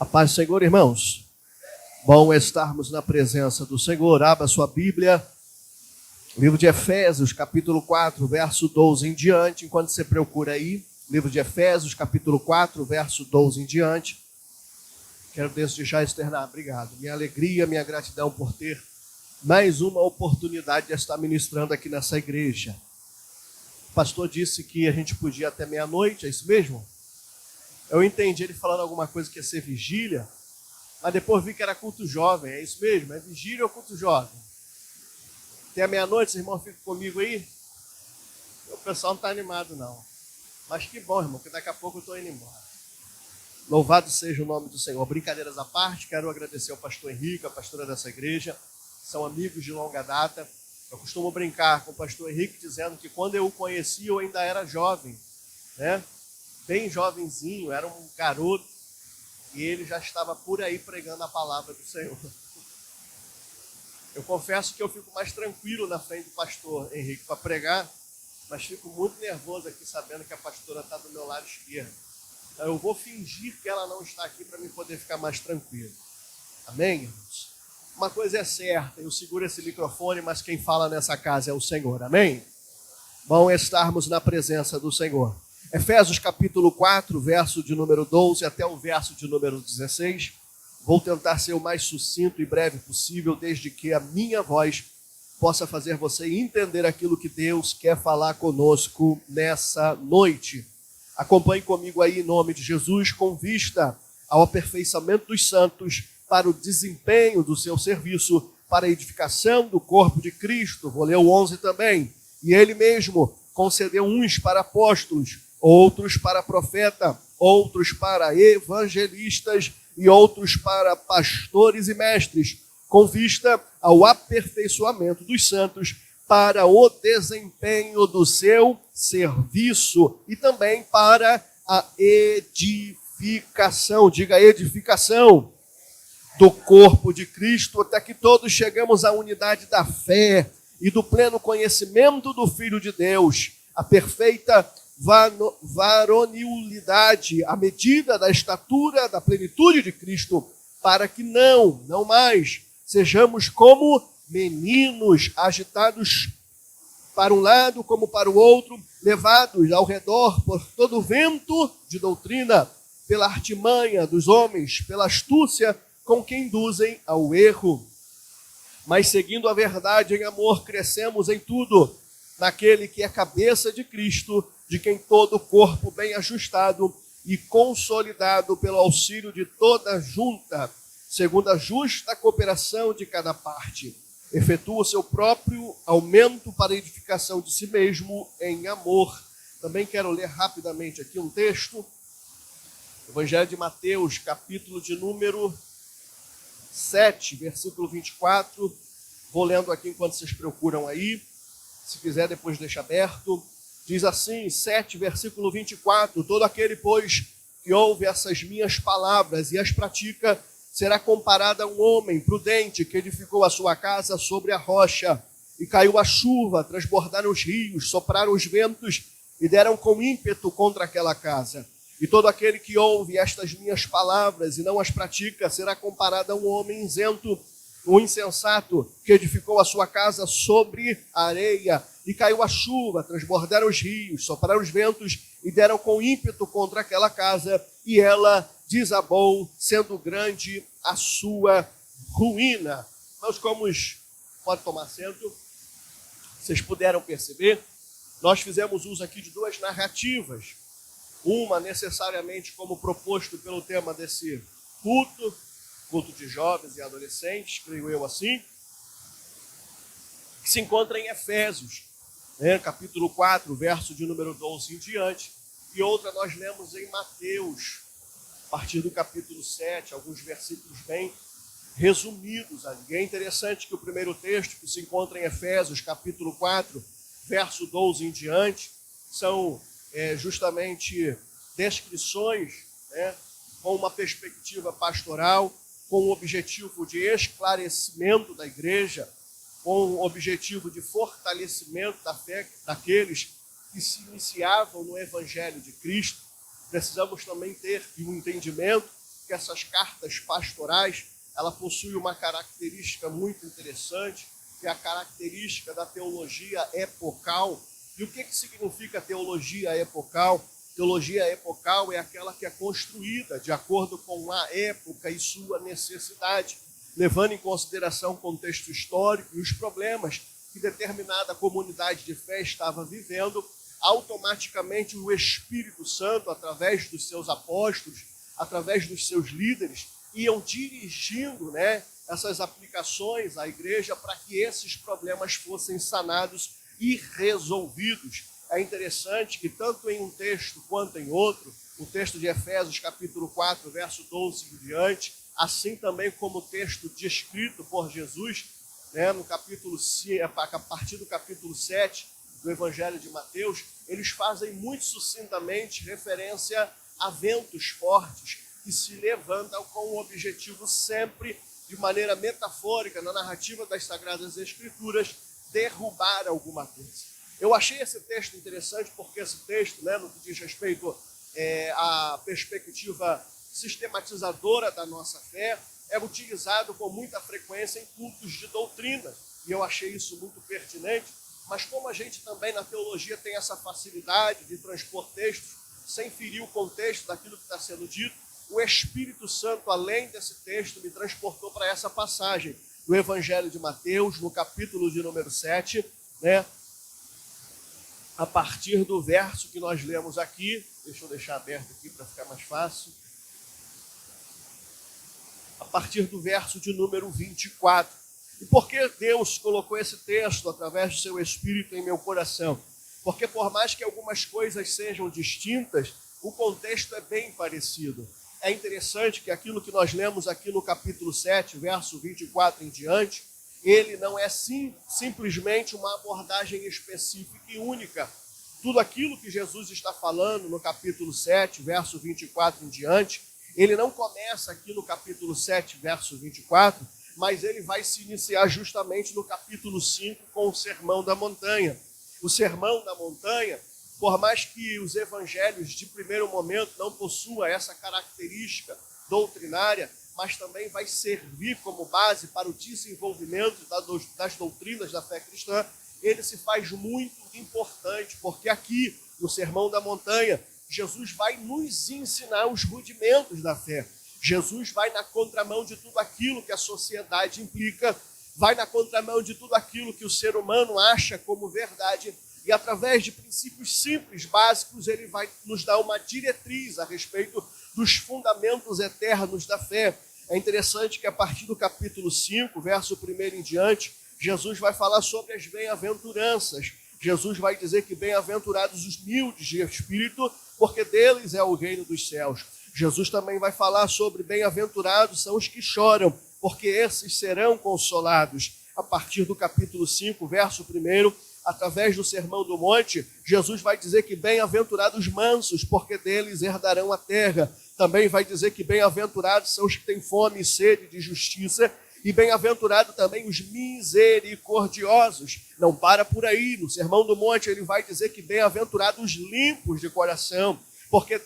A paz do Senhor, irmãos. Bom estarmos na presença do Senhor. Abra sua Bíblia, livro de Efésios, capítulo 4, verso 12 em diante. Enquanto você procura aí, livro de Efésios, capítulo 4, verso 12 em diante. Quero desde já externar, obrigado, minha alegria, minha gratidão por ter mais uma oportunidade de estar ministrando aqui nessa igreja. O pastor disse que a gente podia até meia-noite, é isso mesmo? Eu entendi ele falando alguma coisa que ia ser vigília, mas depois vi que era culto jovem, é isso mesmo? É vigília ou culto jovem? Até a meia-noite, os irmãos ficam comigo aí? O pessoal não está animado não. Mas que bom, irmão, que daqui a pouco eu estou indo embora. Louvado seja o nome do Senhor. Brincadeiras à parte, quero agradecer ao pastor Henrique, a pastora dessa igreja, são amigos de longa data. Eu costumo brincar com o pastor Henrique dizendo que quando eu o conheci eu ainda era jovem, né? Bem jovenzinho, era um garoto, e ele já estava por aí pregando a palavra do Senhor. Eu confesso que eu fico mais tranquilo na frente do pastor Henrique para pregar, mas fico muito nervoso aqui sabendo que a pastora está do meu lado esquerdo. Então eu vou fingir que ela não está aqui para me poder ficar mais tranquilo. Amém, irmãos? Uma coisa é certa, eu seguro esse microfone, mas quem fala nessa casa é o Senhor, amém? Bom estarmos na presença do Senhor. Efésios capítulo 4, verso de número 12 até o verso de número 16. Vou tentar ser o mais sucinto e breve possível, desde que a minha voz possa fazer você entender aquilo que Deus quer falar conosco nessa noite. Acompanhe comigo aí em nome de Jesus, com vista ao aperfeiçoamento dos santos, para o desempenho do seu serviço, para a edificação do corpo de Cristo. Vou ler o 11 também. E ele mesmo concedeu uns para apóstolos, outros para profeta, outros para evangelistas e outros para pastores e mestres, com vista ao aperfeiçoamento dos santos para o desempenho do seu serviço e também para a edificação, diga edificação, do corpo de Cristo, até que todos chegamos à unidade da fé e do pleno conhecimento do Filho de Deus, a perfeita varonilidade, à medida da estatura da plenitude de Cristo, para que não mais sejamos como meninos agitados para um lado como para o outro, levados ao redor por todo o vento de doutrina, pela artimanha dos homens, pela astúcia com que induzem ao erro. Mas seguindo a verdade em amor, crescemos em tudo, naquele que é cabeça de Cristo, de quem todo o corpo bem ajustado e consolidado pelo auxílio de toda junta, segundo a justa cooperação de cada parte, efetua o seu próprio aumento para a edificação de si mesmo em amor. Também quero ler rapidamente aqui um texto, Evangelho de Mateus, capítulo de número 7, versículo 24, vou lendo aqui enquanto vocês procuram aí, se quiser depois deixa aberto, diz assim, 7, versículo 24, todo aquele, pois, que ouve essas minhas palavras e as pratica, será comparado a um homem prudente que edificou a sua casa sobre a rocha, e caiu a chuva, transbordaram os rios, sopraram os ventos, e deram com ímpeto contra aquela casa. E todo aquele que ouve estas minhas palavras e não as pratica, será comparado a um homem isento, um insensato, que edificou a sua casa sobre a areia, e caiu a chuva, transbordaram os rios, sopraram os ventos, e deram com ímpeto contra aquela casa, e ela desabou, sendo grande a sua ruína. Nós, pode tomar assento, vocês puderam perceber, nós fizemos uso aqui de duas narrativas. Uma necessariamente como proposto pelo tema desse culto de jovens e adolescentes, creio eu assim, que se encontra em Efésios, capítulo 4, verso de número 12 em diante, e outra nós lemos em Mateus, a partir do capítulo 7, alguns versículos bem resumidos ali. E é interessante que o primeiro texto, que se encontra em Efésios, capítulo 4, verso 12 em diante, são justamente descrições, com uma perspectiva pastoral, com o objetivo de esclarecimento da igreja, com o objetivo de fortalecimento da fé daqueles que se iniciavam no Evangelho de Cristo. Precisamos também ter um entendimento que essas cartas pastorais, ela possui uma característica muito interessante, que é a característica da teologia epocal. E o que significa teologia epocal? Teologia epocal é aquela que é construída de acordo com a época e sua necessidade, levando em consideração o contexto histórico e os problemas que determinada comunidade de fé estava vivendo. Automaticamente o Espírito Santo, através dos seus apóstolos, através dos seus líderes, iam dirigindo, essas aplicações à igreja para que esses problemas fossem sanados e resolvidos. É interessante que tanto em um texto quanto em outro, o texto de Efésios capítulo 4, verso 12 em diante, assim também como o texto descrito por Jesus, no capítulo 5, a partir do capítulo 7 do Evangelho de Mateus, eles fazem muito sucintamente referência a ventos fortes que se levantam com o objetivo sempre, de maneira metafórica, na narrativa das Sagradas Escrituras, derrubar alguma coisa. Eu achei esse texto interessante porque esse texto, no que diz respeito à perspectiva sistematizadora da nossa fé, é utilizado com muita frequência em cultos de doutrina. E eu achei isso muito pertinente, mas como a gente também na teologia tem essa facilidade de transpor textos sem ferir o contexto daquilo que está sendo dito, o Espírito Santo, além desse texto, me transportou para essa passagem do Evangelho de Mateus, no capítulo de número 7, a partir do verso que nós lemos aqui. Deixa eu deixar aberto aqui para ficar mais fácil. A partir do verso de número 24. E por que Deus colocou esse texto através do seu Espírito em meu coração? Porque por mais que algumas coisas sejam distintas, o contexto é bem parecido. É interessante que aquilo que nós lemos aqui no capítulo 7, verso 24 em diante, ele não é simplesmente uma abordagem específica e única. Tudo aquilo que Jesus está falando no capítulo 7, verso 24 em diante, ele não começa aqui no capítulo 7, verso 24, mas ele vai se iniciar justamente no capítulo 5 com o Sermão da Montanha. O Sermão da Montanha, por mais que os evangelhos de primeiro momento não possuam essa característica doutrinária, mas também vai servir como base para o desenvolvimento das doutrinas da fé cristã, ele se faz muito importante, porque aqui, no Sermão da Montanha, Jesus vai nos ensinar os rudimentos da fé. Jesus vai na contramão de tudo aquilo que a sociedade implica, vai na contramão de tudo aquilo que o ser humano acha como verdade, e através de princípios simples, básicos, ele vai nos dar uma diretriz a respeito dos fundamentos eternos da fé. É interessante que a partir do capítulo 5, verso 1 em diante, Jesus vai falar sobre as bem-aventuranças. Jesus vai dizer que bem-aventurados os humildes de espírito, porque deles é o reino dos céus. Jesus também vai falar sobre bem-aventurados são os que choram, porque esses serão consolados. A partir do capítulo 5, verso 1, através do Sermão do Monte, Jesus vai dizer que bem-aventurados mansos, porque deles herdarão a terra. Também vai dizer que bem-aventurados são os que têm fome e sede de justiça, e bem-aventurado também os misericordiosos. Não para por aí. No Sermão do Monte ele vai dizer que bem-aventurados os limpos de coração, porque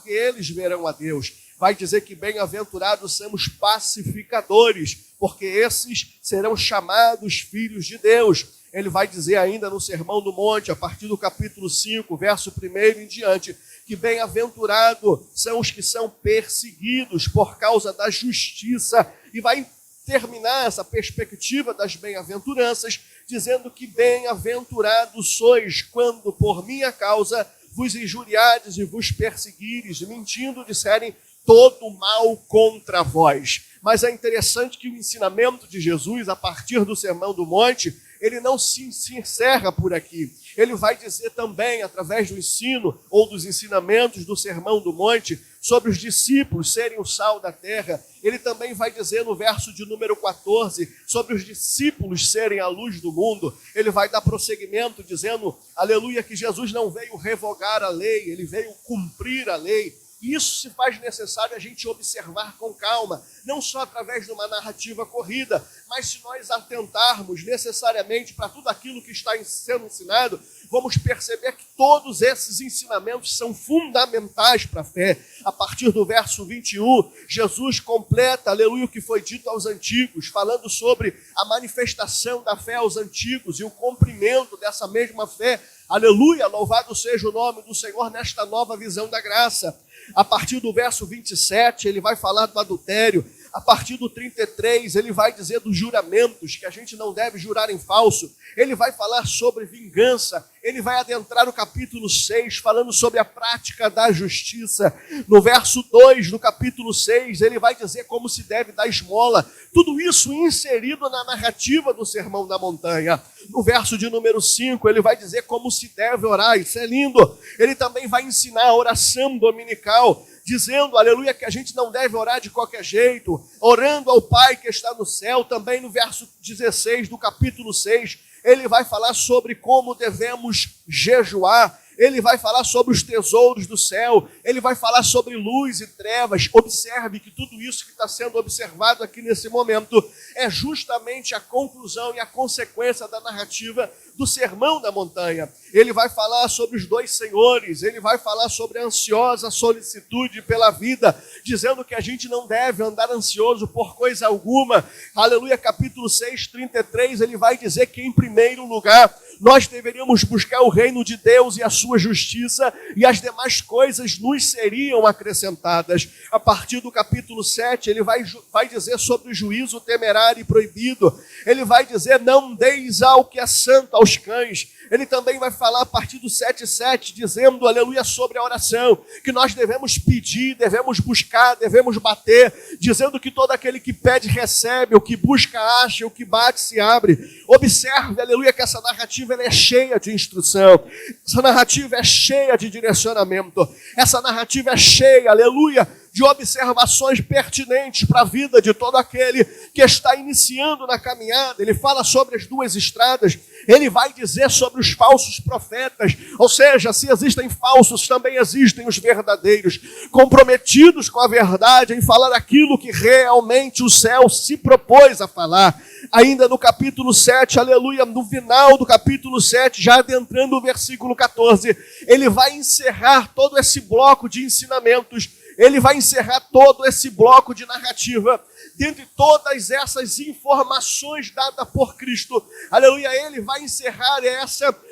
eles verão a Deus. Vai dizer que bem-aventurados são os pacificadores, porque esses serão chamados filhos de Deus. Ele vai dizer ainda no Sermão do Monte, a partir do capítulo 5, verso 1 em diante, que bem-aventurados são os que são perseguidos por causa da justiça, e vai terminar essa perspectiva das bem-aventuranças, dizendo que bem-aventurados sois quando por minha causa vos injuriardes e vos perseguires, mentindo disserem todo mal contra vós. Mas é interessante que o ensinamento de Jesus, a partir do Sermão do Monte, ele não se encerra por aqui. Ele vai dizer também, através do ensino ou dos ensinamentos do Sermão do Monte, sobre os discípulos serem o sal da terra. Ele também vai dizer no verso de número 14, sobre os discípulos serem a luz do mundo. Ele vai dar prosseguimento dizendo, aleluia, que Jesus não veio revogar a lei, ele veio cumprir a lei. E isso se faz necessário a gente observar com calma, não só através de uma narrativa corrida, mas se nós atentarmos necessariamente para tudo aquilo que está sendo ensinado, vamos perceber que todos esses ensinamentos são fundamentais para a fé. A partir do verso 21, Jesus completa, aleluia, o que foi dito aos antigos, falando sobre a manifestação da fé aos antigos e o cumprimento dessa mesma fé. Aleluia, louvado seja o nome do Senhor nesta nova visão da graça. A partir do verso 27, ele vai falar do adultério. A partir do 33, ele vai dizer dos juramentos, que a gente não deve jurar em falso. Ele vai falar sobre vingança. Ele vai adentrar o capítulo 6, falando sobre a prática da justiça. No verso 2, no capítulo 6, ele vai dizer como se deve dar esmola. Tudo isso inserido na narrativa do Sermão da Montanha. No verso de número 5, ele vai dizer como se deve orar. Isso é lindo. Ele também vai ensinar a oração dominical, dizendo, aleluia, que a gente não deve orar de qualquer jeito, orando ao Pai que está no céu. Também no verso 16 do capítulo 6, ele vai falar sobre como devemos jejuar. Ele vai falar sobre os tesouros do céu, ele vai falar sobre luz e trevas. Observe que tudo isso que está sendo observado aqui nesse momento é justamente a conclusão e a consequência da narrativa do Sermão da Montanha. Ele vai falar sobre os dois senhores, ele vai falar sobre a ansiosa solicitude pela vida, dizendo que a gente não deve andar ansioso por coisa alguma. Aleluia, capítulo 6, 33, ele vai dizer que em primeiro lugar nós deveríamos buscar o reino de Deus e a sua justiça, e as demais coisas nos seriam acrescentadas. A partir do capítulo 7, ele vai dizer sobre o juízo temerário e proibido. Ele vai dizer, não deis ao que é santo aos cães. Ele também vai falar a partir do 7:7, dizendo, aleluia, sobre a oração, que nós devemos pedir, devemos buscar, devemos bater, dizendo que todo aquele que pede recebe, o que busca acha, o que bate se abre. Observe, aleluia, que essa narrativa ela é cheia de instrução, essa narrativa é cheia de direcionamento, essa narrativa é cheia, aleluia, de observações pertinentes para a vida de todo aquele que está iniciando na caminhada. Ele fala sobre as duas estradas, ele vai dizer sobre os falsos profetas, ou seja, se existem falsos, também existem os verdadeiros, comprometidos com a verdade, em falar aquilo que realmente o céu se propôs a falar. Ainda no capítulo 7, aleluia, no final do capítulo 7, já adentrando o versículo 14, ele vai encerrar todo esse bloco de ensinamentos. Ele vai encerrar todo esse bloco de narrativa, dentre todas essas informações dadas por Cristo. Aleluia, ele vai encerrar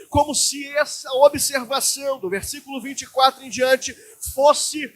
como se essa observação do versículo 24 em diante fosse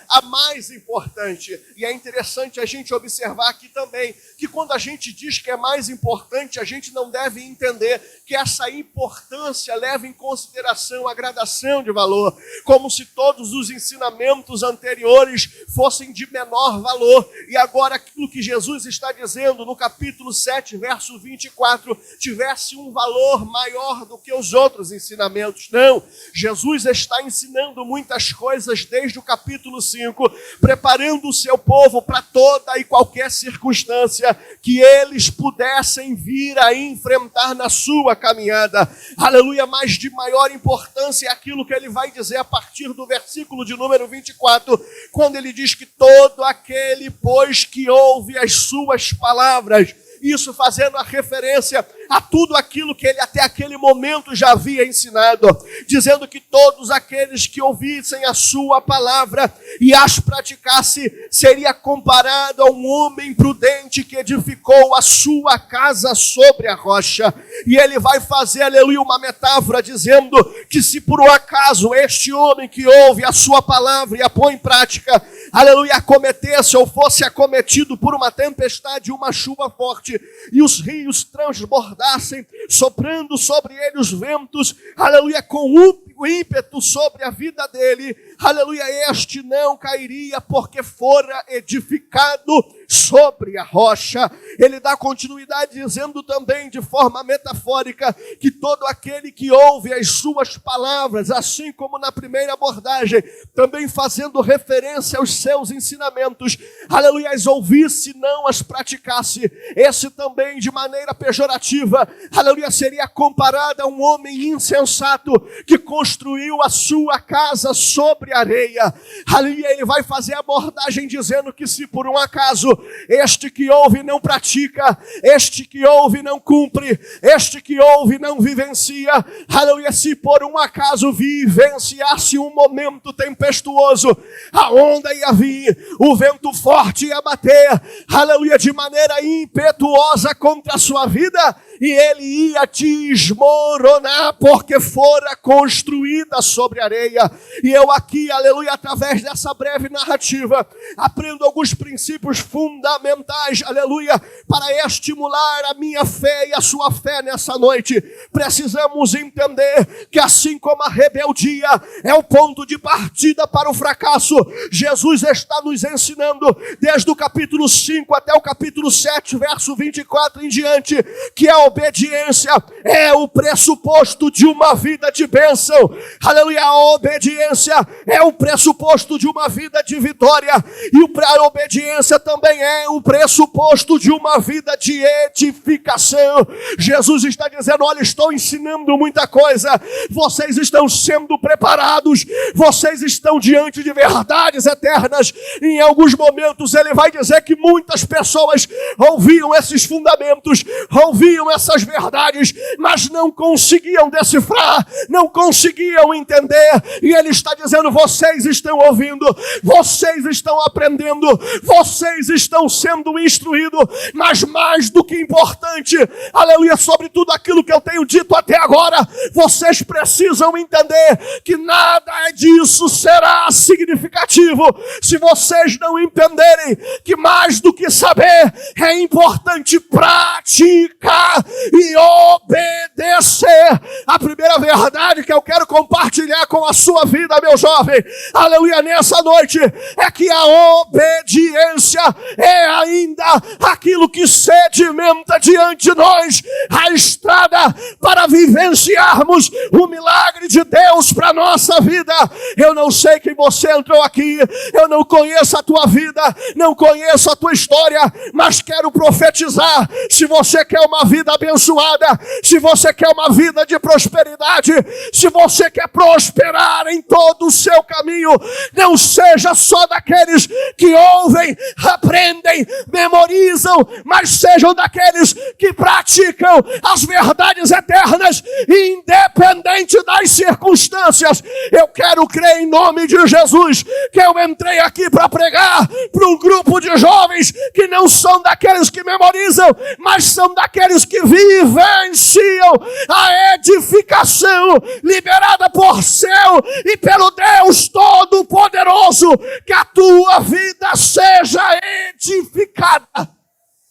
a mais importante. E é interessante a gente observar aqui também que quando a gente diz que é mais importante, a gente não deve entender que essa importância leva em consideração a gradação de valor, como se todos os ensinamentos anteriores fossem de menor valor. E agora aquilo que Jesus está dizendo no capítulo 7, verso 24, tivesse um valor maior do que os outros ensinamentos. Não, Jesus está ensinando muitas coisas desde o capítulo 5, preparando o seu povo para toda e qualquer circunstância que eles pudessem vir a enfrentar na sua caminhada. Aleluia, mas de maior importância é aquilo que ele vai dizer a partir do versículo de número 24, quando ele diz que todo aquele, pois, que ouve as suas palavras, isso fazendo a referência a tudo aquilo que ele até aquele momento já havia ensinado, dizendo que todos aqueles que ouvissem a sua palavra e as praticasse, seria comparado a um homem prudente que edificou a sua casa sobre a rocha. E ele vai fazer, aleluia, uma metáfora dizendo que se por um acaso este homem que ouve a sua palavra e a põe em prática, aleluia, acometesse ou fosse acometido por uma tempestade, uma chuva forte, e os rios transbordassem, soprando sobre ele os ventos, aleluia, com o ímpeto sobre a vida dele, aleluia, este não cairia porque fora edificado sobre a rocha. Ele dá continuidade dizendo também de forma metafórica que todo aquele que ouve as suas palavras, assim como na primeira abordagem, também fazendo referência aos seus ensinamentos, aleluia, as ouvisse, não as praticasse, esse também de maneira pejorativa, aleluia, seria comparado a um homem insensato que construiu a sua casa sobre sobre a areia. Ali ele vai fazer a abordagem dizendo que se por um acaso este que ouve não pratica, este que ouve não cumpre, este que ouve não vivencia, aleluia, se por um acaso vivenciasse um momento tempestuoso, a onda ia vir, o vento forte ia bater, aleluia, de maneira impetuosa contra a sua vida, e ele ia desmoronar, porque fora construída sobre areia. E eu aqui, aleluia, através dessa breve narrativa, aprendo alguns princípios fundamentais, aleluia, para estimular a minha fé e a sua fé nessa noite. Precisamos entender que assim como a rebeldia é o ponto de partida para o fracasso, Jesus está nos ensinando, desde o capítulo 5 até o capítulo 7, verso 24 em diante, que a obediência é o pressuposto de uma vida de bênção. Aleluia, a obediência é o pressuposto de uma vida de vitória, e a obediência também é o pressuposto de uma vida de edificação. Jesus está dizendo, olha, estou ensinando muita coisa, vocês estão sendo preparados, vocês estão diante de verdades eternas. Em alguns momentos ele vai dizer que muitas pessoas ouviam esses fundamentos, ouviam essas verdades, mas não conseguiam decifrar, não conseguiam entender, e ele está dizendo, vocês estão ouvindo, vocês estão aprendendo, vocês estão sendo instruídos, mas mais do que importante, aleluia, sobre tudo aquilo que eu tenho dito até agora, vocês precisam entender que nada disso será significativo se vocês não entenderem que mais do que saber, é importante praticar e obedecer. A primeira verdade que eu quero compartilhar com a sua vida, meu jovem, aleluia, nessa noite, é que a obediência é ainda aquilo que sedimenta diante de nós a estrada para vivenciarmos o milagre de Deus para a nossa vida. Eu não sei quem você entrou aqui, eu não conheço a tua vida, não conheço a tua história, mas quero profetizar, se você quer uma vida abençoada, se você quer uma vida de prosperidade, se você quer prosperar em todo o seu caminho, não seja só daqueles que ouvem, aprendem, memorizam, mas sejam daqueles que praticam as verdades eternas, independente das circunstâncias. Eu quero crer em nome de Jesus que eu entrei aqui para pregar para um grupo de jovens que não são daqueles que memorizam, mas são daqueles que vivenciam a edificação liberada por céu e pelo Deus Todo-Poderoso. Que a tua vida seja edificada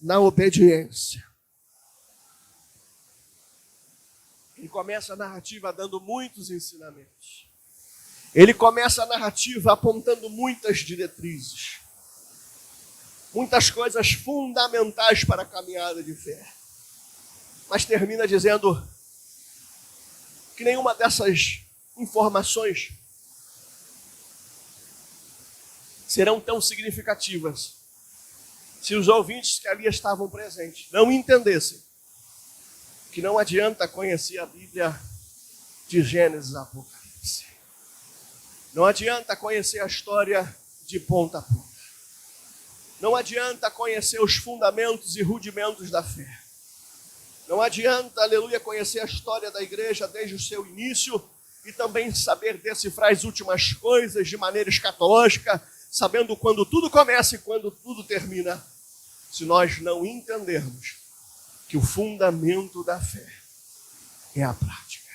na obediência. Ele começa a narrativa dando muitos ensinamentos. Ele começa a narrativa apontando muitas diretrizes, muitas coisas fundamentais para a caminhada de fé. Mas termina dizendo que nenhuma dessas informações serão tão significativas se os ouvintes que ali estavam presentes não entendessem que não adianta conhecer a Bíblia de Gênesis a Apocalipse. Não adianta conhecer a história de ponta a ponta. Não adianta conhecer os fundamentos e rudimentos da fé. Não adianta, aleluia, conhecer a história da igreja desde o seu início e também saber decifrar as últimas coisas de maneira escatológica, sabendo quando tudo começa e quando tudo termina, se nós não entendermos que o fundamento da fé é a prática.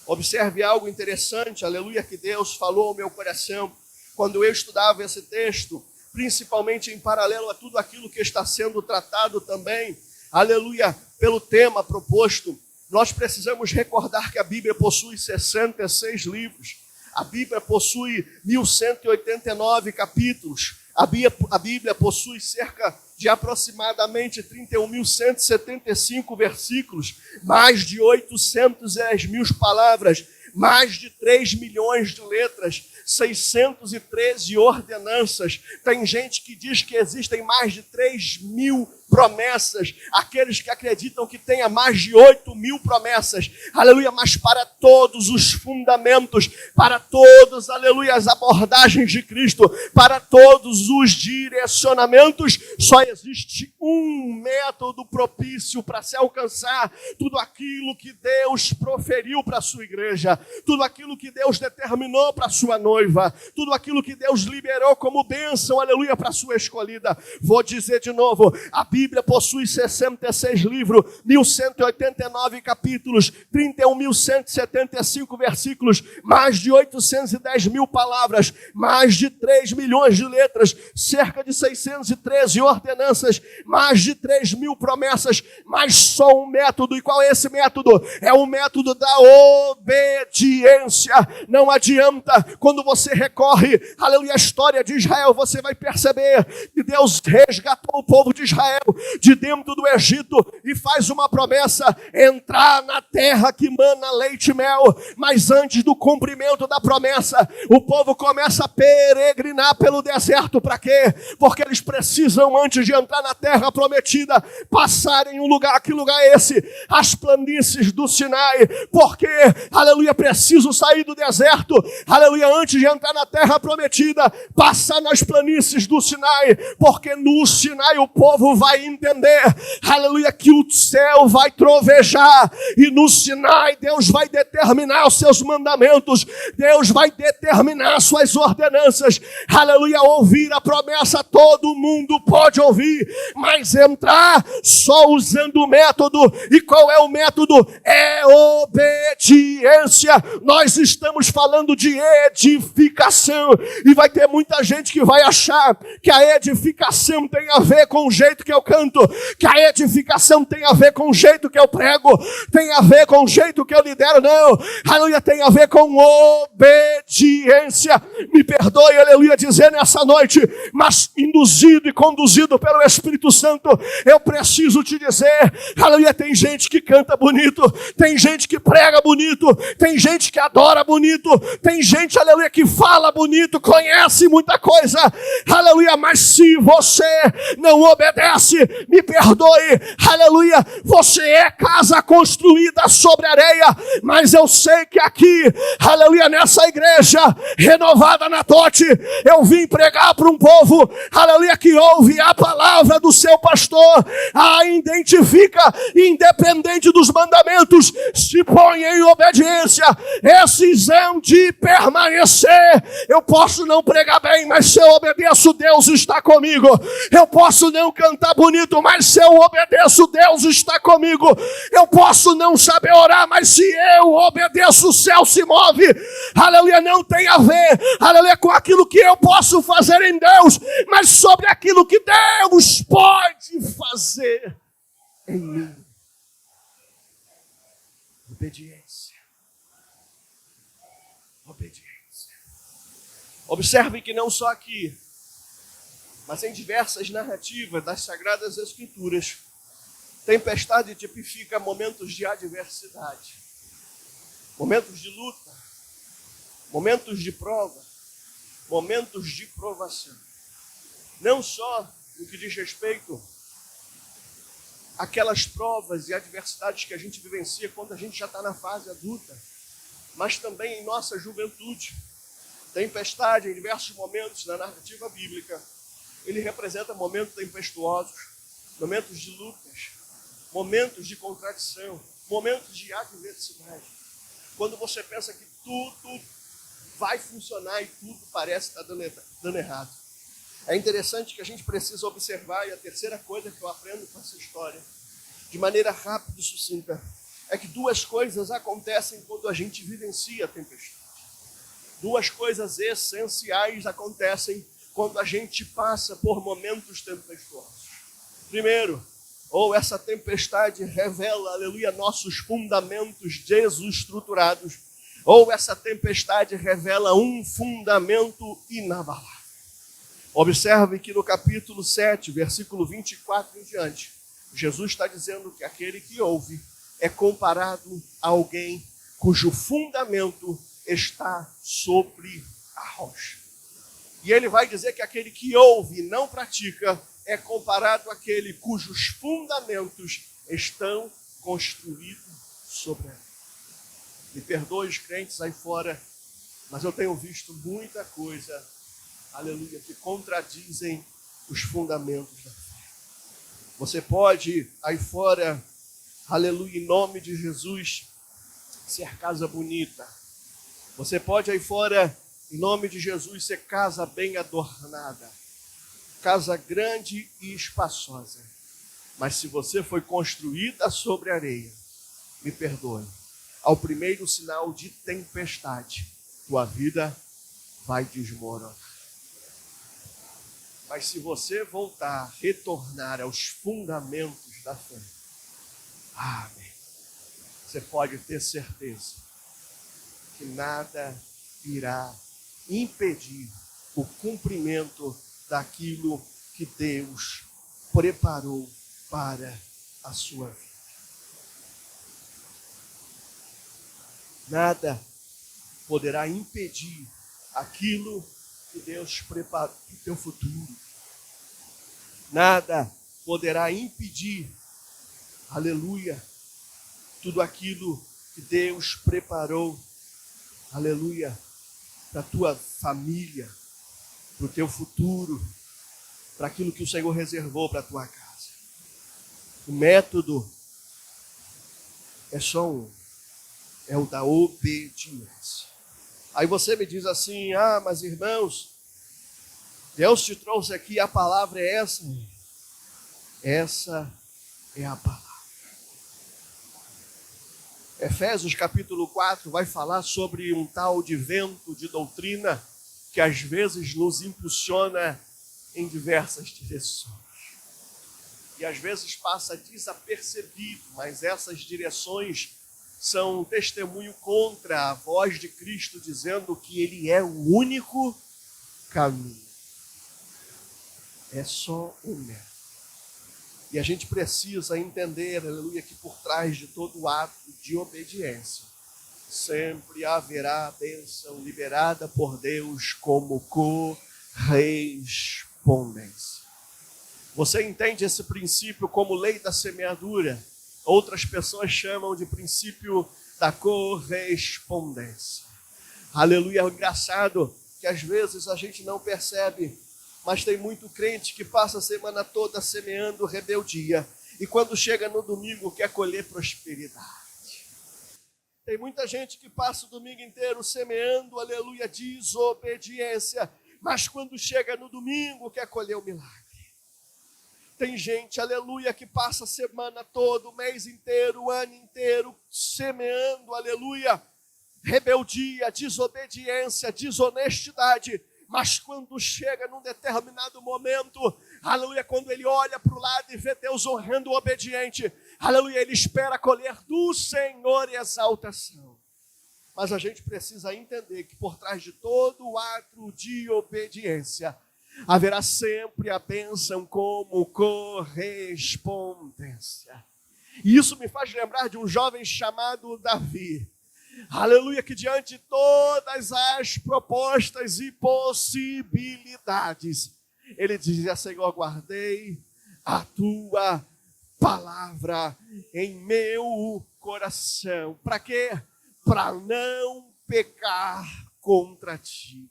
Observe algo interessante, aleluia, que Deus falou ao meu coração quando eu estudava esse texto, principalmente em paralelo a tudo aquilo que está sendo tratado também, aleluia, pelo tema proposto. Nós precisamos recordar que a Bíblia possui 66 livros, a Bíblia possui 1189 capítulos, a Bíblia possui cerca de aproximadamente 31.175 versículos, mais de 810 mil palavras, mais de 3 milhões de letras, 613 ordenanças. Tem gente que diz que existem mais de 3 mil promessas, aqueles que acreditam que tenha mais de 8.000 promessas, aleluia, mas para todos os fundamentos, para todos, aleluia, as abordagens de Cristo, para todos os direcionamentos, só existe um método propício para se alcançar tudo aquilo que Deus proferiu para a sua igreja, tudo aquilo que Deus determinou para a sua noiva, tudo aquilo que Deus liberou como bênção, aleluia, para a sua escolhida. Vou dizer de novo, a Bíblia possui 66 livros, 1.189 capítulos, 31.175 versículos, mais de 810.000 palavras, mais de 3 milhões de letras, cerca de 613 ordenanças, mais de 3.000 promessas, mas só um método. E qual é esse método? É o método da obediência. Não adianta, quando você recorre, aleluia, a história de Israel, você vai perceber que Deus resgatou o povo de Israel de dentro do Egito e faz uma promessa: entrar na terra que mana leite e mel. Mas antes do cumprimento da promessa, o povo começa a peregrinar pelo deserto. Para quê? Porque eles precisam, antes de entrar na terra prometida, passar em um lugar. Que lugar é esse? As planícies do Sinai. Porque, aleluia, preciso sair do deserto, aleluia, antes de entrar na terra prometida, passar nas planícies do Sinai, porque no Sinai o povo vai entender, aleluia, que o céu vai trovejar, e no Sinai Deus vai determinar os seus mandamentos, Deus vai determinar as suas ordenanças, aleluia. Ouvir a promessa todo mundo pode ouvir, mas entrar só usando o método. E qual é o método? É obediência. Nós estamos falando de edificação, e vai ter muita gente que vai achar que a edificação tem a ver com o jeito que eu canto, que a edificação tem a ver com o jeito que eu prego, tem a ver com o jeito que eu lidero. Não, aleluia, tem a ver com obediência. Me perdoe, aleluia, dizer nessa noite, mas induzido e conduzido pelo Espírito Santo, eu preciso te dizer, aleluia, tem gente que canta bonito, tem gente que prega bonito, tem gente que adora bonito, tem gente, aleluia, que fala bonito, conhece muita coisa, aleluia, mas se você não obedece, me perdoe, aleluia, você é casa construída sobre areia. Mas eu sei que aqui, aleluia, nessa igreja renovada na Tote, eu vim pregar para um povo, aleluia, que ouve a palavra do seu pastor, a identifica, independente dos mandamentos, se põe em obediência. Esses hão de permanecer. Eu posso não pregar bem, mas se eu obedeço, Deus está comigo. Eu posso não cantar bonito, mas se eu obedeço, Deus está comigo. Eu posso não saber orar, mas se eu obedeço, o céu se move. Aleluia, não tem a ver, aleluia, com aquilo que eu posso fazer em Deus, mas sobre aquilo que Deus pode fazer em mim. Obediência. Obediência. Observe que não só aqui, mas em diversas narrativas das Sagradas Escrituras, tempestade tipifica momentos de adversidade, momentos de luta, momentos de prova, momentos de provação. Não só no que diz respeito àquelas provas e adversidades que a gente vivencia quando a gente já está na fase adulta, mas também em nossa juventude. Tempestade, em diversos momentos na narrativa bíblica, ele representa momentos tempestuosos, momentos de lutas, momentos de contradição, momentos de adversidade. Quando você pensa que tudo vai funcionar e tudo parece estar dando errado. É interessante que a gente precisa observar, e a terceira coisa que eu aprendo com essa história, de maneira rápida e sucinta, é que duas coisas acontecem quando a gente vivencia a tempestade. Duas coisas essenciais acontecem quando a gente passa por momentos tempestuosos. Primeiro, ou essa tempestade revela, aleluia, nossos fundamentos desestruturados, ou essa tempestade revela um fundamento inabalável. Observe que no capítulo 7, versículo 24 em diante, Jesus está dizendo que aquele que ouve é comparado a alguém cujo fundamento está sobre a rocha. E ele vai dizer que aquele que ouve e não pratica é comparado àquele cujos fundamentos estão construídos sobre ela. Me perdoe os crentes aí fora, mas eu tenho visto muita coisa, aleluia, que contradizem os fundamentos da fé. Você pode aí fora, aleluia, em nome de Jesus, ser casa bonita. Você pode aí fora, em nome de Jesus, ser casa bem adornada. Casa grande e espaçosa. Mas se você foi construída sobre areia, me perdoe, ao primeiro sinal de tempestade, tua vida vai desmoronar. Mas se você voltar, retornar aos fundamentos da fé, amém, você pode ter certeza que nada irá impedir o cumprimento daquilo que Deus preparou para a sua vida. Nada poderá impedir aquilo que Deus preparou para o teu futuro. Nada poderá impedir, aleluia, tudo aquilo que Deus preparou, aleluia, para a tua família, para o teu futuro, para aquilo que o Senhor reservou para a tua casa. O método é só um, é o da obediência. Aí você me diz assim, mas irmãos, Deus te trouxe aqui, a palavra é essa. Essa é a palavra. Efésios capítulo 4 vai falar sobre um tal de vento de doutrina que às vezes nos impulsiona em diversas direções. E às vezes passa desapercebido, mas essas direções são um testemunho contra a voz de Cristo, dizendo que Ele é o único caminho. É só um método. E a gente precisa entender, aleluia, que por trás de todo ato de obediência, sempre haverá a bênção liberada por Deus como correspondência. Você entende esse princípio como lei da semeadura? Outras pessoas chamam de princípio da correspondência. Aleluia, é engraçado que às vezes a gente não percebe, mas tem muito crente que passa a semana toda semeando rebeldia e quando chega no domingo quer colher prosperidade. Tem muita gente que passa o domingo inteiro semeando, aleluia, desobediência, mas quando chega no domingo quer colher o milagre. Tem gente, aleluia, que passa a semana toda, o mês inteiro, o ano inteiro, semeando, aleluia, rebeldia, desobediência, desonestidade. Mas quando chega num determinado momento, aleluia, quando ele olha para o lado e vê Deus honrando o obediente, aleluia, ele espera colher do Senhor exaltação. Mas a gente precisa entender que por trás de todo o ato de obediência, haverá sempre a bênção como correspondência. E isso me faz lembrar de um jovem chamado Davi. Aleluia, que diante de todas as propostas e possibilidades, ele dizia, Senhor, guardei a tua palavra em meu coração. Para quê? Para não pecar contra ti.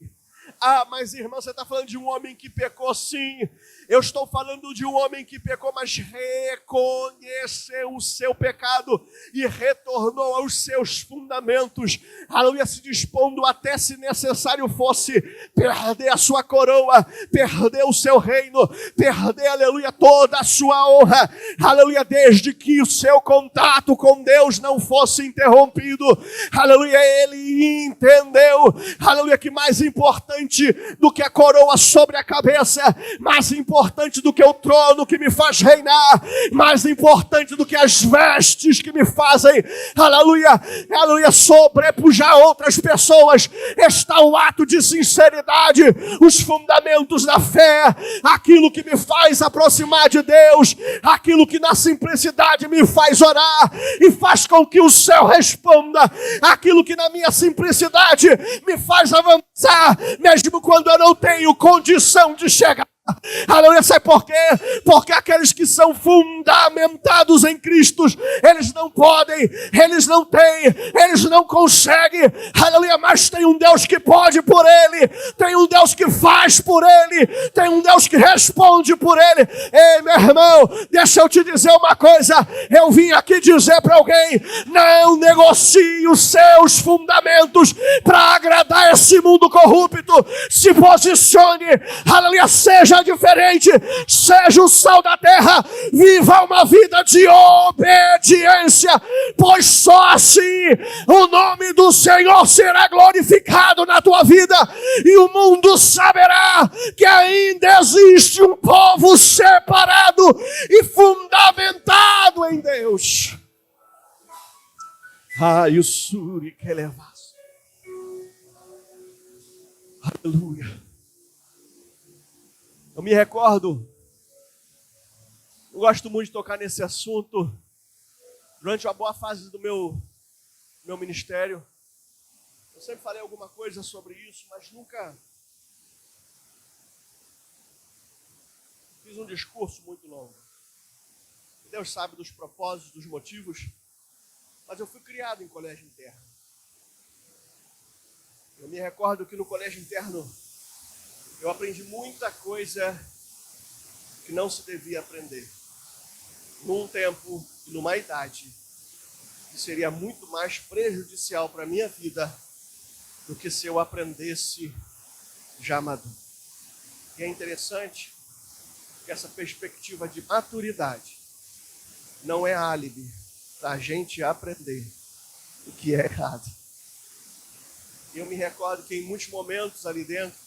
Mas irmão, você está falando de um homem que pecou, sim. Eu estou falando de um homem que pecou, mas reconheceu o seu pecado e retornou aos seus fundamentos. Aleluia, se dispondo até, se necessário fosse, perder a sua coroa, perder o seu reino, perder, aleluia, toda a sua honra. Aleluia, desde que o seu contato com Deus não fosse interrompido. Aleluia, ele entendeu, aleluia, que mais importante do que a coroa sobre a cabeça, mais importante do que o trono que me faz reinar, mais importante do que as vestes que me fazem, aleluia, aleluia, sobrepujar outras pessoas, está o ato de sinceridade, os fundamentos da fé, aquilo que me faz aproximar de Deus, aquilo que na simplicidade me faz orar e faz com que o céu responda, aquilo que na minha simplicidade me faz avançar, mesmo quando eu não tenho condição de chegar Aleluia, sabe por quê? Porque aqueles que são fundamentados em Cristo, eles não podem, eles não têm, eles não conseguem, aleluia, mas tem um Deus que pode por ele, tem um Deus que faz por ele, tem um Deus que responde por ele. Ei, meu irmão, deixa eu te dizer uma coisa, eu vim aqui dizer para alguém, não negocie os seus fundamentos para agradar esse mundo corrupto, se posicione, aleluia, seja diferente, seja o sal da terra, viva uma vida de obediência, pois só assim o nome do Senhor será glorificado na tua vida e o mundo saberá que ainda existe um povo separado e fundamentado em Deus. Ai, o suri que levasse. Aleluia. Eu me recordo, eu gosto muito de tocar nesse assunto, durante uma boa fase do meu ministério, eu sempre falei alguma coisa sobre isso, mas nunca fiz um discurso muito longo. Deus sabe dos propósitos, dos motivos, mas eu fui criado em colégio interno. Eu me recordo que no colégio interno, eu aprendi muita coisa que não se devia aprender. Num tempo e numa idade que seria muito mais prejudicial para a minha vida do que se eu aprendesse já maduro. E é interessante que essa perspectiva de maturidade não é álibi para a gente aprender o que é errado. Eu me recordo que em muitos momentos ali dentro,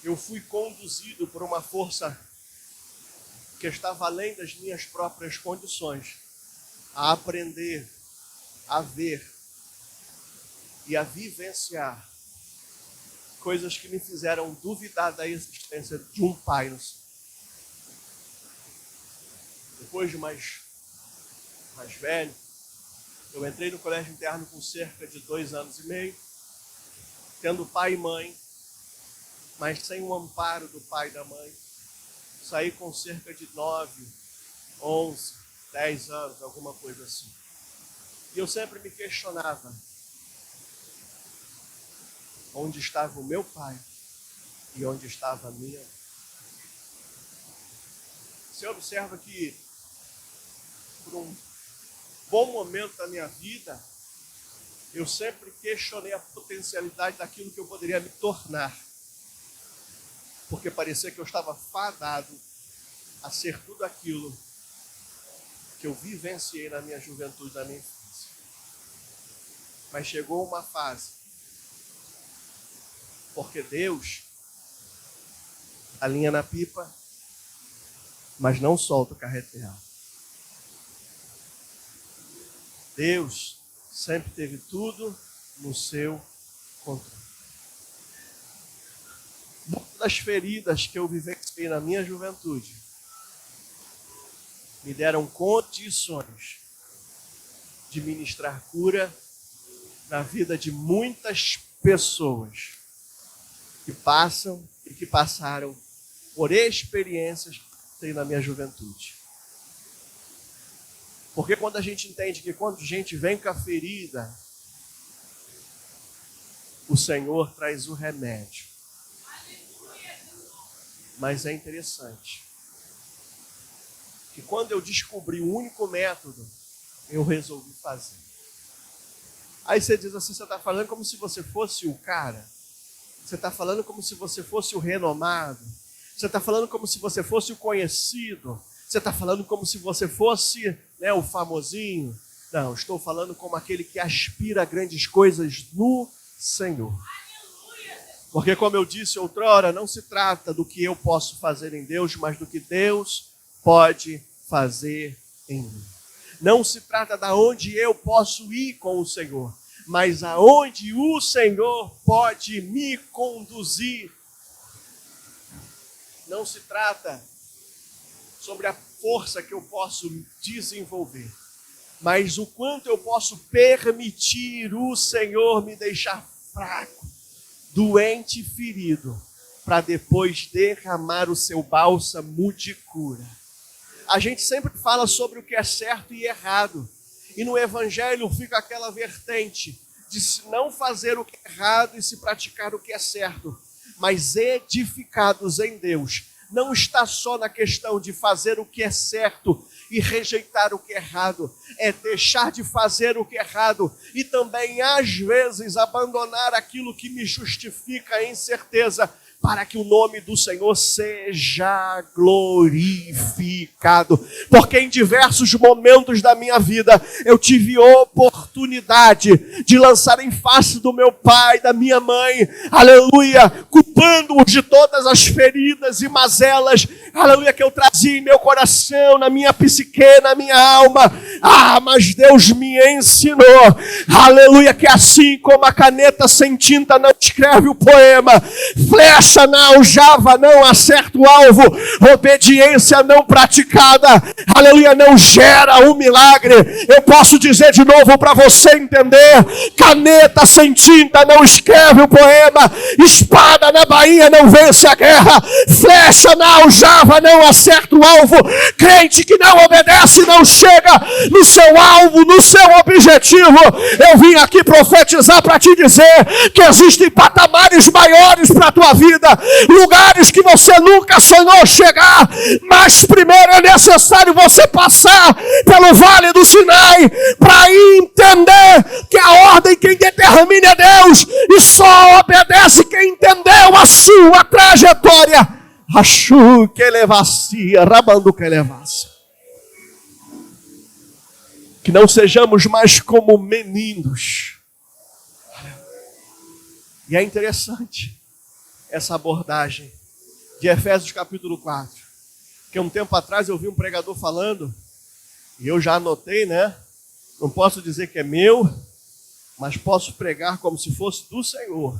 eu fui conduzido por uma força que estava além das minhas próprias condições, a aprender, a ver e a vivenciar coisas que me fizeram duvidar da existência de um Pai no céu. Depois de mais velho, eu entrei no colégio interno com cerca de 2 anos e meio, tendo pai e mãe, mas sem o amparo do pai e da mãe. Saí com cerca de 9, 11, 10 anos, alguma coisa assim. E eu sempre me questionava, onde estava o meu pai e onde estava a minha mãe? Você observa que, por um bom momento da minha vida, eu sempre questionei a potencialidade daquilo que eu poderia me tornar. Porque parecia que eu estava fadado a ser tudo aquilo que eu vivenciei na minha juventude, na minha infância. Mas chegou uma fase, porque Deus alinha na pipa, mas não solta o carretel. Deus sempre teve tudo no seu controle. Muitas das feridas que eu vivenciei na minha juventude me deram condições de ministrar cura na vida de muitas pessoas que passam e que passaram por experiências que eu tenho na minha juventude. Porque quando a gente entende que quando a gente vem com a ferida, o Senhor traz o remédio. Mas é interessante que quando eu descobri o único método, eu resolvi fazer. Aí você diz assim, você está falando como se você fosse o cara. Você está falando como se você fosse o renomado. Você está falando como se você fosse o conhecido. Você está falando como se você fosse, o famosinho. Não, estou falando como aquele que aspira a grandes coisas no Senhor. Porque, como eu disse outrora, não se trata do que eu posso fazer em Deus, mas do que Deus pode fazer em mim. Não se trata de onde eu posso ir com o Senhor, mas aonde o Senhor pode me conduzir. Não se trata sobre a força que eu posso desenvolver, mas o quanto eu posso permitir o Senhor me deixar fraco, doente e ferido, para depois derramar o seu bálsamo de cura. A gente sempre fala sobre o que é certo e errado. E no Evangelho fica aquela vertente de se não fazer o que é errado e se praticar o que é certo. Mas edificados em Deus, não está só na questão de fazer o que é certo e rejeitar o que é errado. É deixar de fazer o que é errado e também, às vezes, abandonar aquilo que me justifica em certeza, para que o nome do Senhor seja glorificado. Porque em diversos momentos da minha vida, eu tive oportunidade de lançar em face do meu pai, da minha mãe, aleluia, culpando-os de todas as feridas e mazelas, aleluia, que eu trazia em meu coração, na minha psique, na minha alma. Mas Deus me ensinou, aleluia, que assim como a caneta sem tinta não escreve o poema, flecha na aljava não acerta o alvo, obediência não praticada, aleluia, não gera um milagre. Eu posso dizer de novo para você entender: caneta sem tinta não escreve o poema, espada na bainha não vence a guerra, flecha na aljava não acerta o alvo, crente que não obedece não chega no seu alvo, no seu objetivo. Eu vim aqui profetizar para te dizer que existem patamares maiores para a tua vida, lugares que você nunca sonhou chegar, mas primeiro é necessário você passar pelo Vale do Sinai para entender que a ordem quem determina é Deus, e só obedece quem entendeu a sua trajetória. Achu que levacia, rabando que levasse. Que não sejamos mais como meninos. E é interessante essa abordagem de Efésios capítulo 4. Que um tempo atrás eu vi um pregador falando, e eu já anotei, né? Não posso dizer que é meu, mas posso pregar como se fosse do Senhor.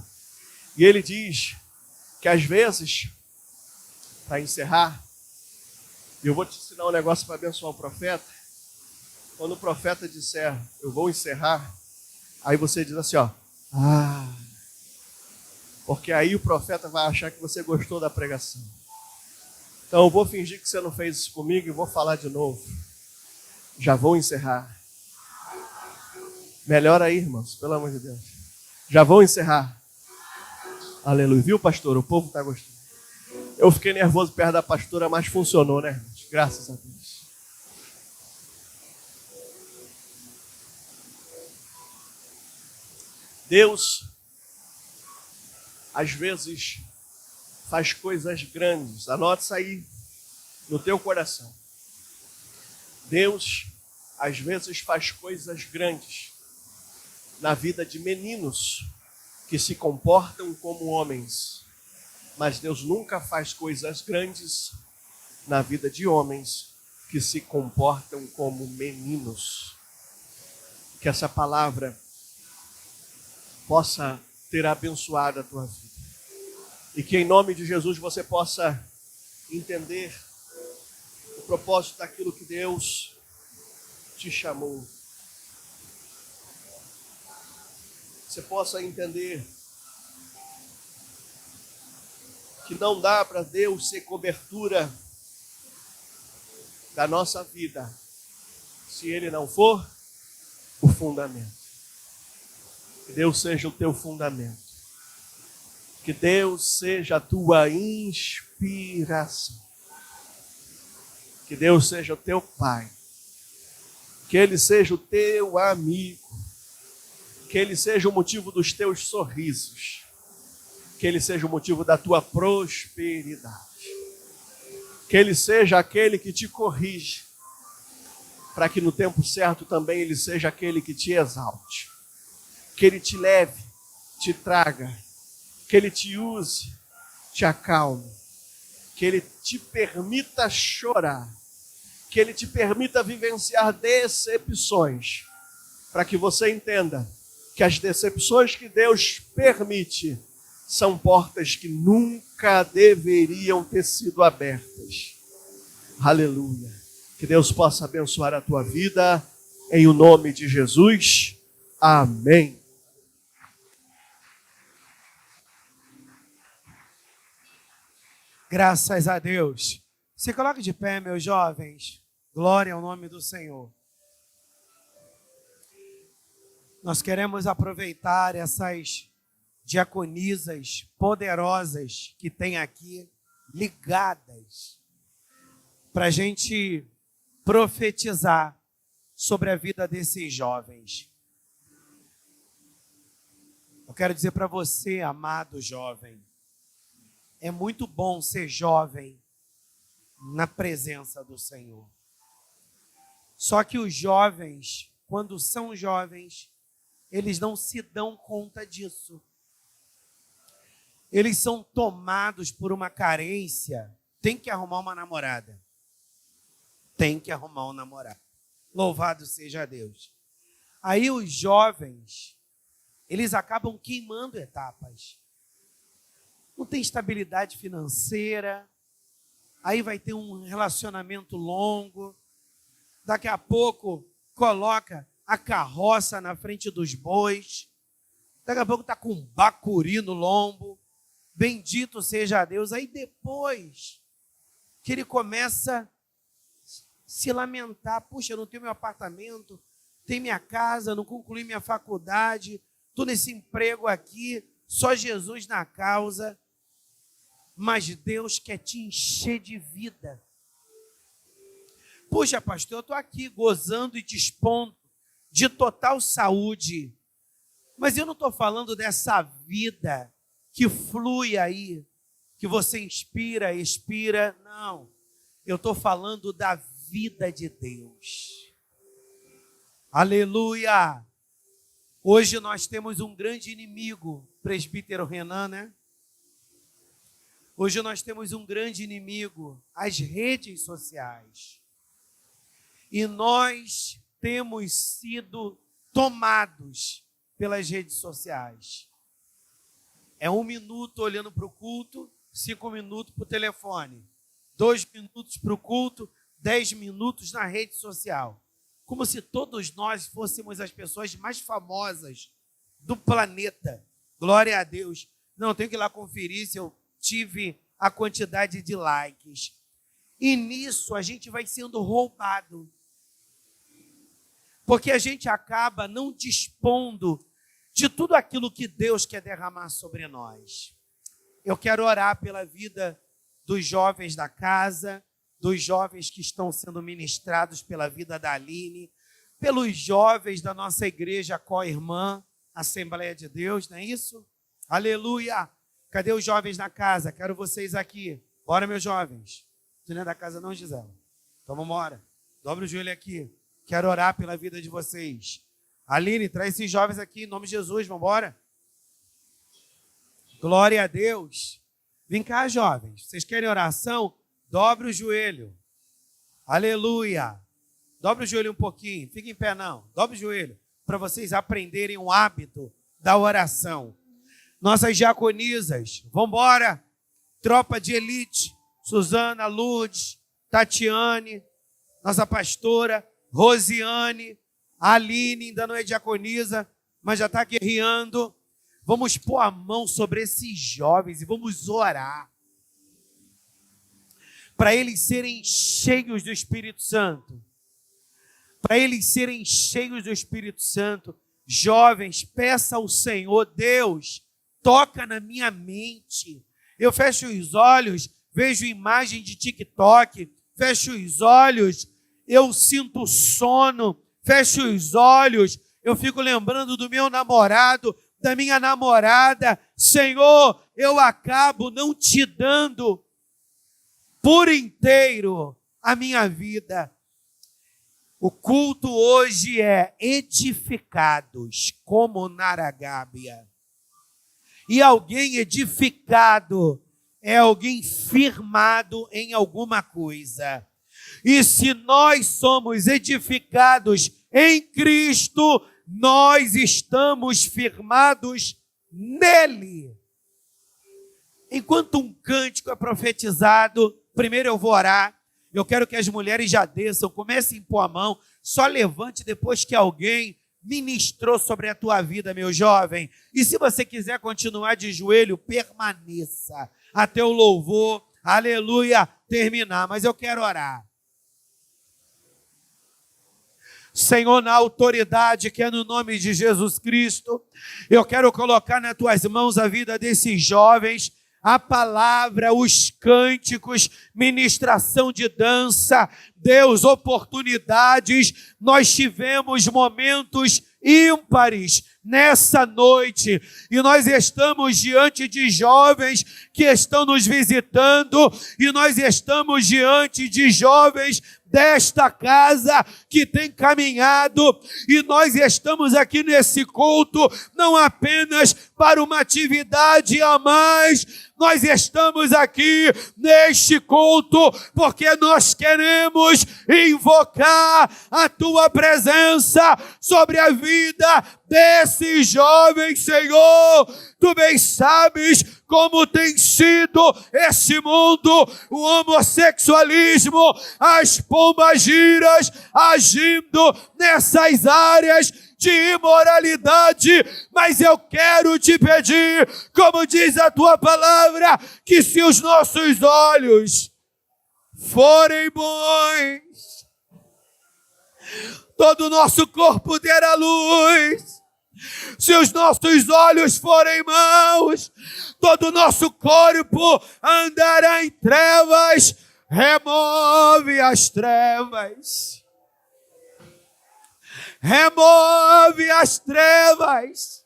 E ele diz que às vezes, para encerrar, eu vou te ensinar um negócio para abençoar o profeta. Quando o profeta disser, eu vou encerrar, aí você diz assim, ó, porque aí o profeta vai achar que você gostou da pregação. Então eu vou fingir que você não fez isso comigo e vou falar de novo. Já vou encerrar. Melhor aí, irmãos, pelo amor de Deus. Já vou encerrar. Aleluia. Viu, pastor? O povo está gostando. Eu fiquei nervoso perto da pastora, mas funcionou, né, irmãos? Graças a Deus. Deus às vezes faz coisas grandes. Anota isso aí no teu coração. Deus às vezes faz coisas grandes na vida de meninos que se comportam como homens. Mas Deus nunca faz coisas grandes na vida de homens que se comportam como meninos. Que essa palavra possa ter abençoado a tua vida. E que em nome de Jesus você possa entender o propósito daquilo que Deus te chamou. Você possa entender que não dá para Deus ser cobertura da nossa vida se Ele não for o fundamento. Que Deus seja o teu fundamento. Que Deus seja a tua inspiração. Que Deus seja o teu Pai. Que Ele seja o teu amigo. Que Ele seja o motivo dos teus sorrisos. Que Ele seja o motivo da tua prosperidade. Que Ele seja aquele que te corrige. Para que no tempo certo também Ele seja aquele que te exalte. Que Ele te leve, te traga, que Ele te use, te acalme, que Ele te permita chorar, que Ele te permita vivenciar decepções, para que você entenda que as decepções que Deus permite são portas que nunca deveriam ter sido abertas. Aleluia. Que Deus possa abençoar a tua vida, em o nome de Jesus. Amém. Graças a Deus. Se coloque de pé, meus jovens. Glória ao nome do Senhor. Nós queremos aproveitar essas diaconisas poderosas que tem aqui, ligadas, para a gente profetizar sobre a vida desses jovens. Eu quero dizer para você, amado jovem, é muito bom ser jovem na presença do Senhor. Só que os jovens, quando são jovens, eles não se dão conta disso. Eles são tomados por uma carência. Tem que arrumar uma namorada. Tem que arrumar um namorado. Louvado seja Deus. Aí os jovens, eles acabam queimando etapas. Não tem estabilidade financeira. Aí vai ter um relacionamento longo. Daqui a pouco coloca a carroça na frente dos bois. Daqui a pouco está com um bacuri no lombo. Bendito seja Deus. Aí depois que ele começa a se lamentar. Puxa, eu não tenho meu apartamento, tenho minha casa, não concluí minha faculdade, estou nesse emprego aqui, só Jesus na causa. Mas Deus quer te encher de vida. Puxa, pastor, eu estou aqui gozando e dispondo de total saúde. Mas eu não estou falando dessa vida que flui aí, que você inspira, expira. Não, eu estou falando da vida de Deus. Aleluia! Hoje nós temos um grande inimigo, presbítero Renan, né? Hoje nós temos um grande inimigo, as redes sociais. E nós temos sido tomados pelas redes sociais. É 1 minuto olhando para o culto, 5 minutos para o telefone, 2 minutos para o culto, 10 minutos na rede social. Como se todos nós fôssemos as pessoas mais famosas do planeta. Glória a Deus. Não, tenho que ir lá conferir se eu tive a quantidade de likes. E nisso a gente vai sendo roubado. Porque a gente acaba não dispondo de tudo aquilo que Deus quer derramar sobre nós. Eu quero orar pela vida dos jovens da casa, dos jovens que estão sendo ministrados pela vida da Aline, pelos jovens da nossa igreja co-irmã, Assembleia de Deus, não é isso? Aleluia! Cadê os jovens na casa? Quero vocês aqui. Bora, meus jovens. Tu não é da casa não, Gisela? Então vamos embora. Dobra o joelho aqui. Quero orar pela vida de vocês. Aline, traz esses jovens aqui em nome de Jesus, vamos embora? Glória a Deus. Vem cá, jovens. Vocês querem oração? Dobre o joelho. Aleluia. Dobre o joelho um pouquinho. Fica em pé, não. Dobre o joelho. Para vocês aprenderem o hábito da oração. Nossas diaconisas. Vamos embora. Tropa de elite. Suzana, Lourdes, Tatiane, nossa pastora, Rosiane, Aline, ainda não é diaconisa, mas já está guerreando. Vamos pôr a mão sobre esses jovens e vamos orar para eles serem cheios do Espírito Santo. Para eles serem cheios do Espírito Santo. Jovens, peça ao Senhor, Deus, toca na minha mente. Eu fecho os olhos, vejo imagem de TikTok, fecho os olhos, eu sinto sono, fecho os olhos, eu fico lembrando do meu namorado, da minha namorada. Senhor, eu acabo não te dando por inteiro a minha vida. O culto hoje é edificados como Naragábia. E alguém edificado é alguém firmado em alguma coisa. E se nós somos edificados em Cristo, nós estamos firmados nele. Enquanto um cântico é profetizado, primeiro eu vou orar. Eu quero que as mulheres já desçam, comecem a pôr a mão, só levante depois que alguém ministrou sobre a tua vida, meu jovem. E se você quiser continuar de joelho, permaneça até o louvor, aleluia, terminar, mas eu quero orar. Senhor, na autoridade que é no nome de Jesus Cristo, eu quero colocar nas tuas mãos a vida desses jovens, a palavra, os cânticos, ministração de dança, Deus, oportunidades. Nós tivemos momentos ímpares nessa noite e nós estamos diante de jovens que estão nos visitando e nós estamos diante de jovens desta casa que tem caminhado e nós estamos aqui nesse culto não apenas para uma atividade a mais, nós estamos aqui neste culto porque nós queremos invocar a tua presença sobre a vida desses jovens, Senhor. Tu bem sabes como tem sido esse mundo, o homossexualismo, as pombagiras agindo nessas áreas de imoralidade, mas eu quero te pedir, como diz a tua palavra, que se os nossos olhos forem bons, todo o nosso corpo terá luz. Se os nossos olhos forem maus, todo o nosso corpo andará em trevas. Remove as trevas. Remove as trevas.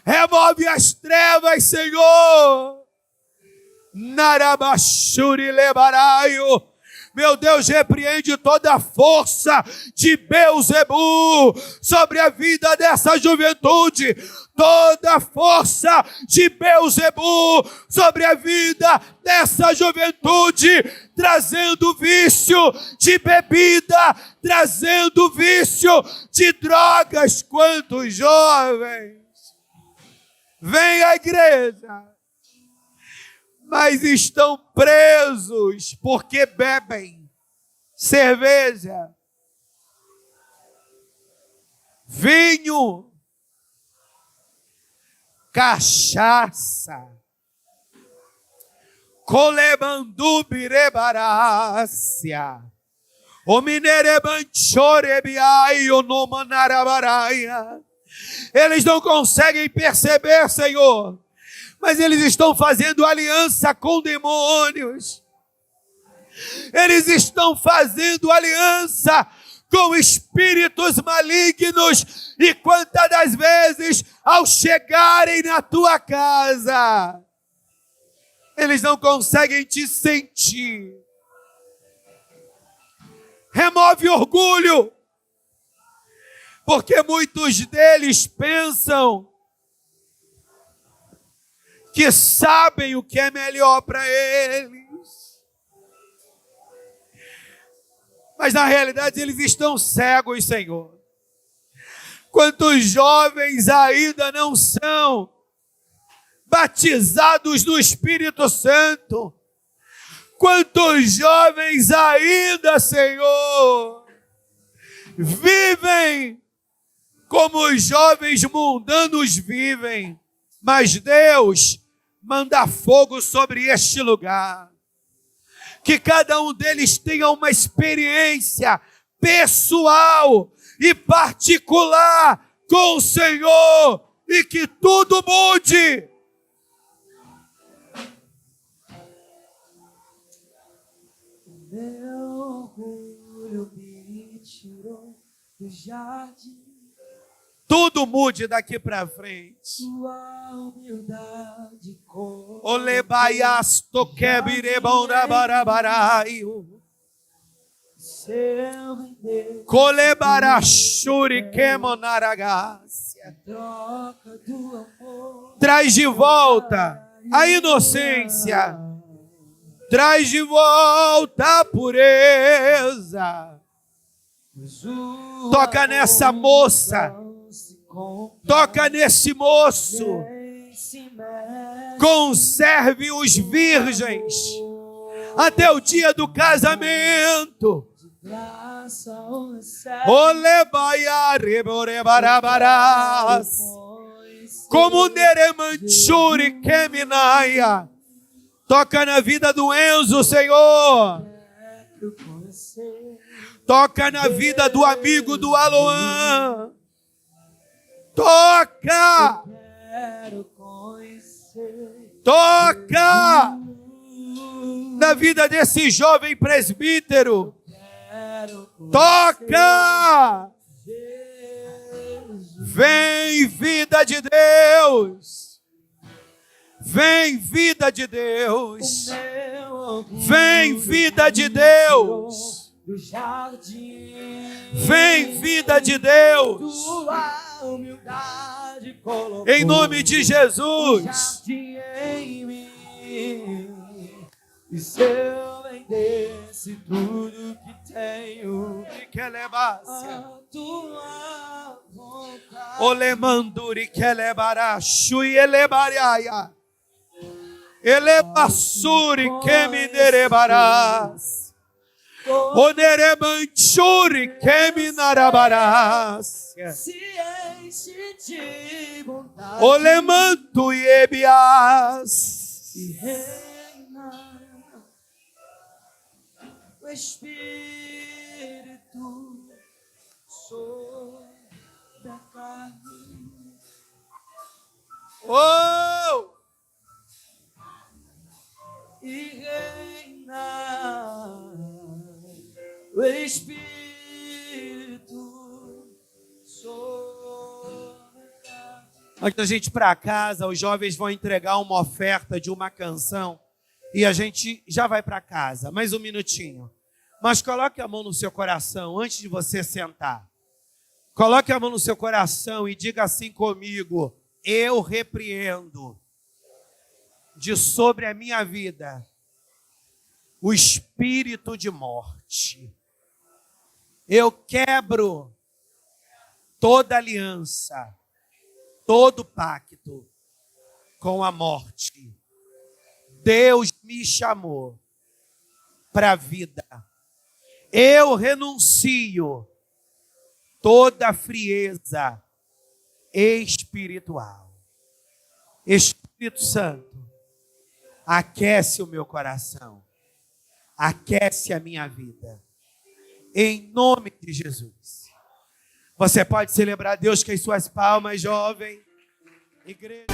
Remove as trevas, Senhor. Narabashuri lebaraio. Meu Deus, repreende toda a força de Beelzebu sobre a vida dessa juventude. Toda a força de Beelzebu sobre a vida dessa juventude, trazendo vício de bebida, trazendo vício de drogas. Quantos jovens vêm à igreja, mas estão presos porque bebem cerveja, vinho, cachaça, colebandubirebarácia, o minerebanchorebiaio no manarabaraia. Eles não conseguem perceber, Senhor, mas eles estão fazendo aliança com demônios. Eles estão fazendo aliança com espíritos malignos. E quantas das vezes, ao chegarem na tua casa, eles não conseguem te sentir. Remove orgulho, porque muitos deles pensam que sabem o que é melhor para eles. Mas na realidade eles estão cegos, Senhor. Quantos jovens ainda não são batizados no Espírito Santo? Quantos jovens ainda, Senhor, vivem como os jovens mundanos vivem? Mas Deus manda fogo sobre este lugar. Que cada um deles tenha uma experiência pessoal e particular com o Senhor e que tudo mude. Meu orgulho me tirou do jardim. Tudo mude daqui para frente. Sua humildade Olebaias toquebirebondabarabaraio. Colebarachuri quemonaragácia. troca do amor. Traz de volta a inocência. Traz de volta a pureza. Toca nessa moça. Toca nesse moço. Conserve os virgens até o dia do casamento. Como Neremanchuri Keminaia. Toca na vida do Enzo, Senhor. Quero conhecer. Toca na vida do amigo do Aloan. Toca! Quero conhecer. Toca na vida desse jovem presbítero. Quero conhecer. Toca! Jesus. Vem, vida de Deus. Vem, vida de Deus. Meu orgulho Vem, vida de Deus. do jardim. Vem, vida de Deus. Tua humildade colocou Em nome de o Jesus. jardim em mim. E se eu vendesse tudo que tenho, a tua vontade. Olemanduri kelebara shui elebariaya. Elebassuri keminerebaras. Oneremanchuri keminarabaras. Se enche de vontade Olemantu ebias. e reina o Espírito sobre a carne. Oh! E reina o Espírito sobre a carne. Antes da gente ir para casa, os jovens vão entregar uma oferta de uma canção e a gente já vai para casa. Mais um minutinho. Mas coloque a mão no seu coração antes de você sentar. Coloque a mão no seu coração e diga assim comigo: eu repreendo de sobre a minha vida o espírito de morte. Eu quebro toda aliança, todo pacto com a morte. Deus me chamou para a vida. Eu renuncio toda frieza espiritual. Espírito Santo, aquece o meu coração, aquece a minha vida, em nome de Jesus. Você pode celebrar Deus com as suas palmas, jovem, igreja.